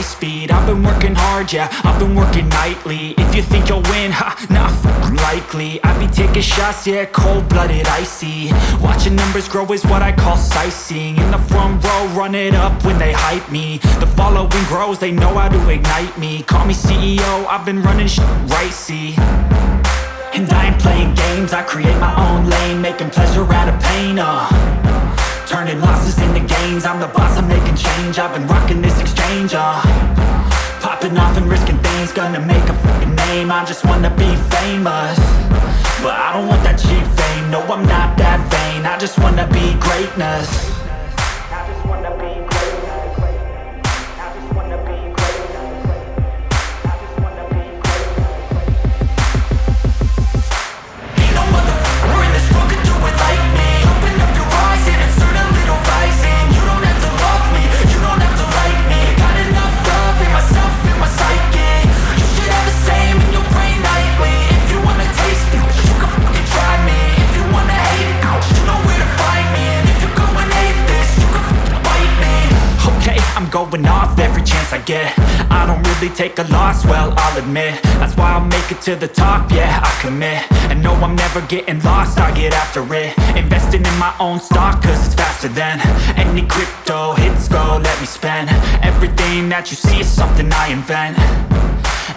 high speed. I've been working hard, yeah, I've been working nightly. If you think you'll win, ha, not likely. I be taking shots, yeah, cold-blooded, icy. Watching numbers grow is what I call sightseeing. In the front row, run it up when they hype me. The following grows, they know how to ignite me. Call me CEO, I've been running shit right, see. And I ain't playing games, I create my own lane, making pleasure out of pain, turning losses into gains. I'm the boss, I'm making change. I've been rocking this exchange, popping off and risking things. Gonna make a fucking name, I just wanna be famous. But I don't want that cheap fame, no I'm not that vain. I just wanna be greatness. I just wanna be greatness. I just wanna be greatness. I just wanna be greatness. Ain't no motherfucker in this world could do it like me. Open up your eyes and insert a little rising. You don't have to love me, you don't have to like me. Got enough love in myself, in my psyche. You should have the same in your brain nightly. If you wanna taste it, you can fucking try me. If you wanna hate it, you know where to find me. And if you're going hate this, you can fucking bite me. Okay, I'm going off every chance I get. I don't really take a loss, well, I'll admit. That's why I'll make it to the top, yeah, I commit. And no, I'm never getting lost, I get after it. Investing in my own stock, cause it's faster than any crypto hits go, let me spend. Everything that you see is something I invent.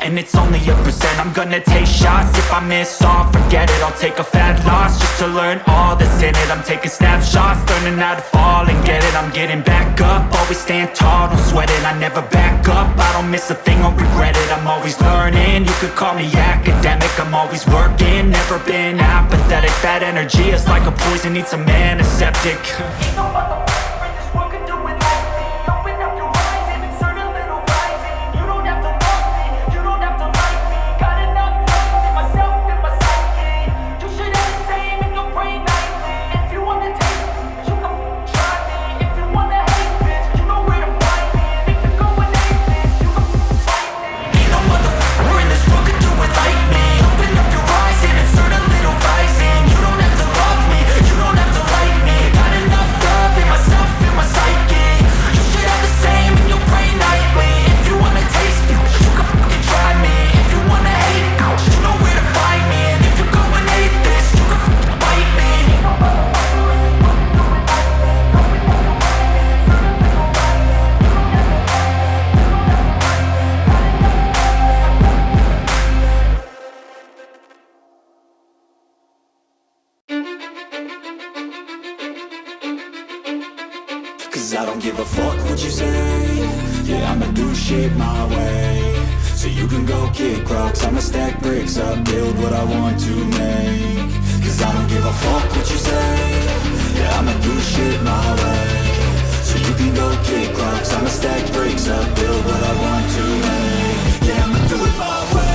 And it's only a percent. I'm gonna take shots. If I miss all, forget it. I'll take a fat loss just to learn all that's in it. I'm taking snapshots, learning how to fall and get it. I'm getting back up, always stand tall, don't sweat it. I never back up, I don't miss a thing or regret it. I'm always learning, you could call me academic. I'm always working, never been apathetic. That energy is like a poison, needs some antiseptic. Ain't no motherfucker in this world could do it like me. Open up your eyes and insert a little rising. You don't have to love me, you don't have to like me. Got enough love in myself, in my psyche. You should have the same in your brain nightly. If you wanna taste it, you can try me. If you wanna hate this, you know where to find me. And if you're going hate this, you can fight me. Ain't no motherfucker in this world could do it like me. Open up your eyes and insert a little rising. You don't have to love me, you don't have to like me. Got enough love in myself, in my psyche. You should have the same in your brain nightly. If you wanna taste it, you can fucking try me. If you wanna hate it, you know where to find me. And if you're going hate this, you can fucking bite me. Ain't no motherfucker in this world could do it like me. Open up your eyes and insert a little rising. You don't have to love me, you don't have to like me. Got enough Cause I don't give a fuck what you say. Yeah, I'ma do shit my way. So you can go kick rocks, I'ma stack bricks up, build what I want to make. Cause I don't give a fuck what you say. Yeah, I'ma do shit my way. So you can go kick rocks, I'ma stack bricks up, build what I want to make. Yeah, I'ma do it my way.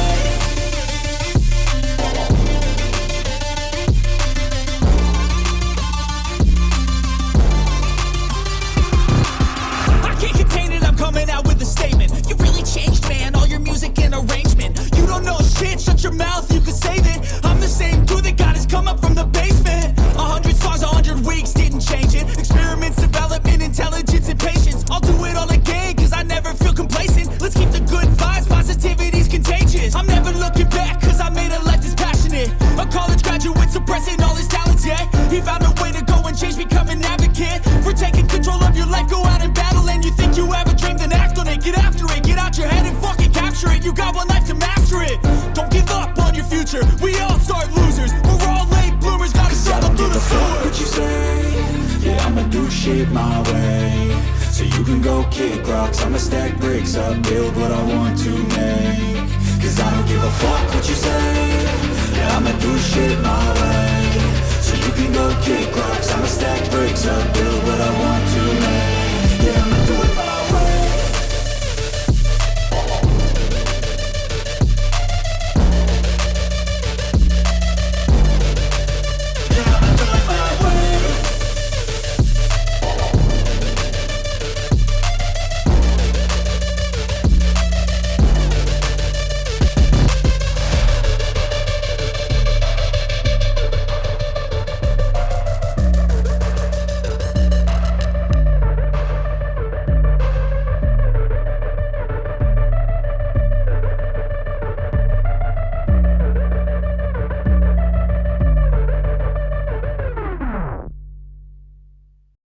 Coming out with a statement. You really changed, man, all your music and arrangement. You don't know shit, shut your mouth, you can save it. I'm the same dude that got his come up from the basement. 100 songs, 100 weeks, didn't change it. Experiments, development, intelligence, and patience. I'll do it all again, cause I never feel complacent. Let's keep the good vibes, positivity's contagious. I'm never looking back, cause I made a life that's passionate. A college graduate suppressing all his talents, yeah. He found a way to go and change, become an advocate. For taking control of your life, go out and battle. And you think you have a dream, then act on it. Get after it, get out your head and fucking capture it. You got one life to master it. Don't give up on your future, we all start losers. We're all late bloomers, gotta struggle through the sewer. What you say? Yeah, I'ma do shit my way. So you can go kick rocks, I'ma stack bricks up, build what I want to make. Cause I don't give a fuck what you say. Yeah, I'ma do shit my way. So you can go kick rocks, I'ma stack bricks up, build what I want